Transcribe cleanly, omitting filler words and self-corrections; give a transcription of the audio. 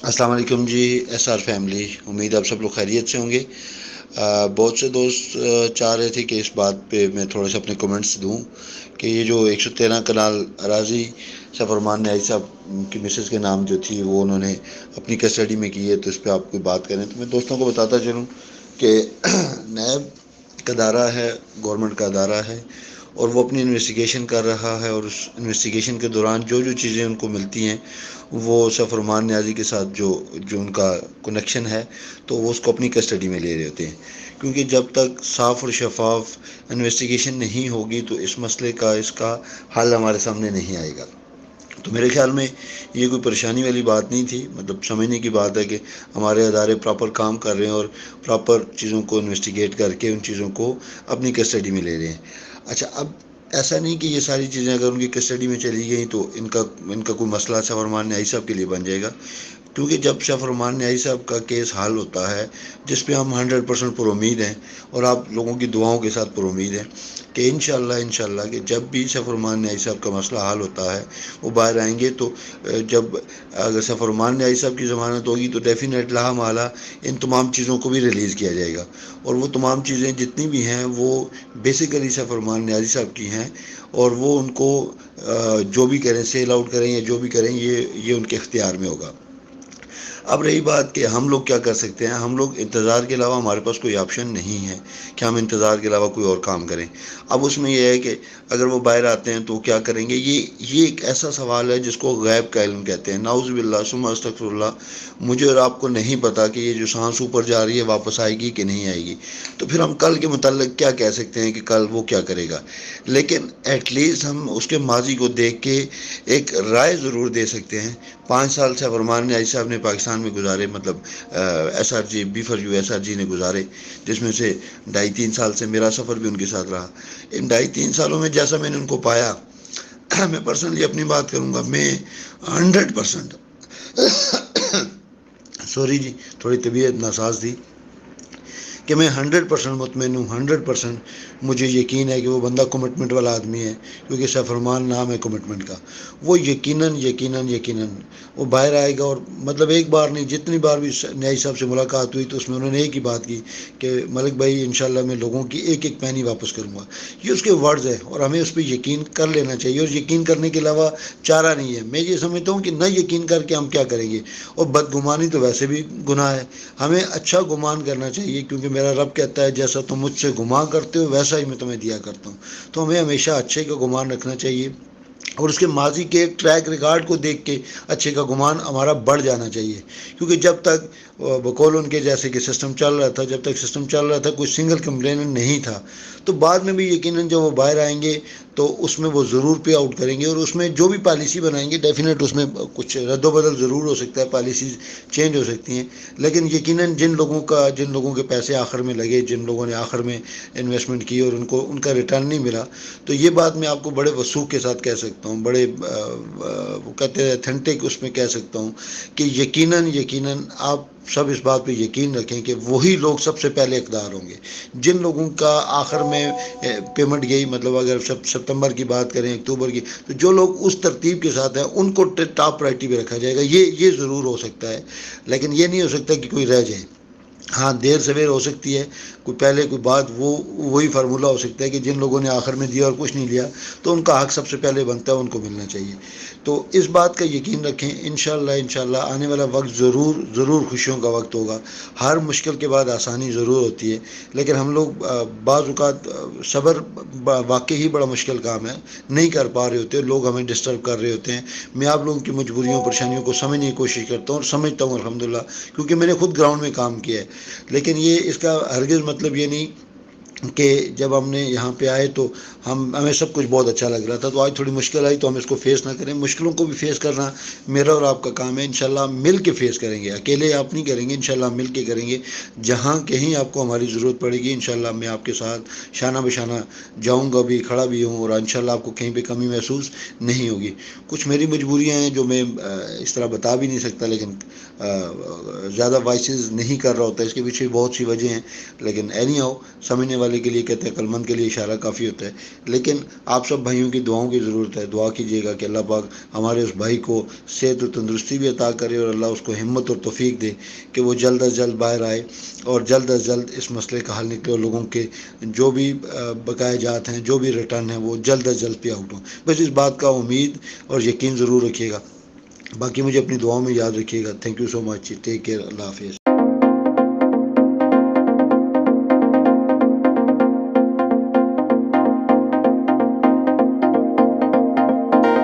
अस्सलाम वालेकुम जी। SR family, उम्मीद आप सब लोग खैरियत से होंगे। बहुत से दोस्त चाह रहे थे कि इस बात पे मैं थोड़े से अपने कमेंट्स दूं कि ये जो 113 कनाल अराजी सफ़रमान न्याई साहब की मिसेस के नाम जो थी वो उन्होंने अपनी कस्टडी में की है, तो इस पर आप कोई बात करें। तो मैं दोस्तों को बताता चलूँ कि नैब का अदारा है, गवर्नमेंट का अदारा है, और वो अपनी इन्वेस्टिगेशन कर रहा है, और उस इन्वेस्टिगेशन के दौरान जो जो चीज़ें उनको मिलती हैं वो सफ़रमान न्याजी के साथ जो जो उनका कनेक्शन है तो वो उसको अपनी कस्टडी में ले रहे होते हैं। क्योंकि जब तक साफ़ और शफाफ इन्वेस्टिगेशन नहीं होगी तो इस मसले का इसका हल हमारे सामने नहीं आएगा। तो मेरे ख्याल में ये कोई परेशानी वाली बात नहीं थी, मतलब समझने की बात है कि हमारे अदारे प्रॉपर काम कर रहे हैं और प्रॉपर चीज़ों को इन्वेस्टिगेट करके उन चीज़ों को अपनी कस्टडी में ले रहे हैं। अच्छा, अब ऐसा नहीं कि ये सारी चीज़ें अगर उनकी कस्टडी में चली गई तो इनका इनका कोई मसला सफ़रमान न्याई साहब के लिए बन जाएगा। क्योंकि जब सफ़रमान न्याई साहब का केस हल होता है, जिस पे हम 100% पर उम्मीद हैं और आप लोगों की दुआओं के साथ पर उम्मीद है कि इंशाल्लाह कि जब भी सफ़रमान न्याई साहब का मसला हल होता है वो बाहर आएंगे, तो जब अगर सफ़रमान न्याई साहब की ज़मानत होगी तो डेफिनेट ला माला इन तमाम चीज़ों को भी रिलीज़ किया जाएगा। और वो तमाम चीज़ें जितनी भी हैं वो बेसिकली सफ़रमान न्याई साहब की हैं, और वो उनको जो भी करें, सेल आउट करें या जो भी करें, ये उनके इख्तियार में होगा। अब रही बात कि हम लोग क्या कर सकते हैं, हम लोग इंतज़ार के अलावा हमारे पास कोई ऑप्शन नहीं है कि हम इंतज़ार के अलावा कोई और काम करें। अब उसमें यह है कि अगर वो बाहर आते हैं तो क्या करेंगे, ये एक ऐसा सवाल है जिसको गैब का इल्म कहते हैं। नाउज़ बिल्लाह सुम्मा अस्तगफिरुल्लाह। मुझे और आपको नहीं पता कि ये जो सांस ऊपर जा रही है वापस आएगी कि नहीं आएगी, तो फिर हम कल के मुताल्लिक़ क्या कह सकते हैं कि कल वो क्या करेगा। लेकिन एटलीस्ट हम उसके माजी को देख के एक राय ज़रूर दे सकते हैं। 5 साल से फरमान न्याई साहब ने पाकिस्तान में गुजारे, मतलब SRG B4U SRG ने गुजारे, जिसमें से 2.5-3 साल से मेरा सफ़र भी उनके साथ रहा। इन 2.5-3 सालों में जैसा मैंने उनको पाया, मैं पर्सनली अपनी बात करूँगा, मैं 100% सॉरी जी, थोड़ी तबीयत नासाज थी, कि मैं 100% मुतमिन हूँ। 100% मुझे यकीन है कि वो बंदा कमिटमेंट वाला आदमी है, क्योंकि सफ़रमान नाम है कमिटमेंट का। वो यकीनन यकीनन यकीनन वो बाहर आएगा। और मतलब एक बार नहीं, जितनी बार भी न्याई साहब से मुलाकात हुई तो उसमें उन्होंने एक ही बात की कि मलिक भाई इंशाल्लाह मैं लोगों की एक एक पैनी वापस करूँगा। ये उसके वर्ड्स है और हमें उस पर यकीन कर लेना चाहिए, और यकीन करने के अलावा चारा नहीं है। मैं ये समझता हूँ कि न यकीन करके हम क्या करेंगे, और बदगुमानी तो वैसे भी गुनाह है। हमें अच्छा गुमान करना चाहिए, क्योंकि मेरा रब कहता है जैसा तुम मुझसे गुमान करते हो वैसा ही मैं तुम्हें दिया करता हूँ। तो हमें हमेशा अच्छे का गुमान रखना चाहिए, और उसके माजी के ट्रैक रिकॉर्ड को देख के अच्छे का गुमान हमारा बढ़ जाना चाहिए। क्योंकि जब तक बकौल उनके जैसे कि सिस्टम चल रहा था, जब तक सिस्टम चल रहा था कोई सिंगल कंप्लेन नहीं था। तो बाद में भी यकीनन जब वो बाहर आएंगे तो उसमें वो ज़रूर पे आउट करेंगे, और उसमें जो भी पॉलिसी बनाएंगे डेफिनेट उसमें कुछ रद्दोबदल ज़रूर हो सकता है, पॉलिसीज़ चेंज हो सकती हैं। लेकिन यकीनन जिन लोगों के पैसे आखिर में लगे, जिन लोगों ने आखिर में इन्वेस्टमेंट की और उनको उनका रिटर्न नहीं मिला, तो ये बात मैं आपको बड़े वसूख के साथ कह सकता हूँ, बड़े वो कहते हैं अथेंटिक उसमें कह सकता हूँ कि यकीनन यकीनन आप सब इस बात पे यकीन रखें कि वही लोग सबसे पहले इक़दार होंगे। जिन लोगों का आखिर में पेमेंट गई, मतलब अगर सितंबर की बात करें, अक्टूबर की, तो जो लोग उस तरतीब के साथ हैं उनको टॉप प्रायोरिटी पे रखा जाएगा। ये ज़रूर हो सकता है, लेकिन ये नहीं हो सकता कि कोई रह जाए। हाँ, देर सवेर हो सकती है, कोई पहले कोई बात, वो वही फार्मूला हो सकता है कि जिन लोगों ने आखिर में दिया और कुछ नहीं लिया तो उनका हक सबसे पहले बनता है, उनको मिलना चाहिए। तो इस बात का यकीन रखें, इंशाल्लाह आने वाला वक्त ज़रूर खुशियों का वक्त होगा। हर मुश्किल के बाद आसानी ज़रूर होती है, लेकिन हम लोग बाज़ औक़ात सब्र वाकई ही बड़ा मुश्किल काम है, नहीं कर पा रहे होते, लोग हमें डिस्टर्ब कर रहे होते हैं। मैं आप लोगों की मजबूरियों परेशानियों को समझने की कोशिश करता हूँ और समझता हूँ अल्हम्दुलिल्लाह, क्योंकि मैंने खुद ग्राउंड में काम किया है। लेकिन ये इसका हरगिज़ मतलब ये नहीं कि जब हमने यहाँ पे आए तो हमें सब कुछ बहुत अच्छा लग रहा था, तो आज थोड़ी मुश्किल आई तो हम इसको फेस ना करें। मुश्किलों को भी फेस करना मेरा और आपका काम है। इंशाल्लाह मिल के फेस करेंगे, अकेले आप नहीं करेंगे, इंशाल्लाह मिल के करेंगे। जहाँ कहीं आपको हमारी ज़रूरत पड़ेगी इंशाल्लाह मैं आपके साथ शाना बशाना जाऊँगा भी, खड़ा भी हूँ, और इंशाल्लाह आपको कहीं पर कमी महसूस नहीं होगी। कुछ मेरी मजबूरियाँ हैं जो मैं इस तरह बता भी नहीं सकता, लेकिन ज़्यादा वॉइसेस नहीं कर रहा होता, इसके पीछे बहुत सी वजह हैं। लेकिन एनी हाउ समझने वाले والے کے لیے کہتے ہیں عقلمند کے لیے اشارہ کافی ہوتا ہے، لیکن آپ سب بھائیوں کی دعاؤں کی ضرورت ہے. دعا کیجیے گا کہ اللہ پاک ہمارے اس بھائی کو صحت و تندرستی بھی عطا کرے، اور اللہ اس کو ہمت اور توفیق دے کہ وہ جلد از جلد باہر آئے اور جلد از جلد اس مسئلے کا حل نکلے، اور لوگوں کے جو بھی بقایا جات ہیں، جو بھی ریٹرن ہیں، وہ جلد از جلد پے آؤٹ ہوں. بس اس بات کا امید اور یقین ضرور رکھیے گا. باقی مجھے اپنی دعاؤں میں یاد رکھیے گا. Thank you so much. Take care. اللہ حافظ.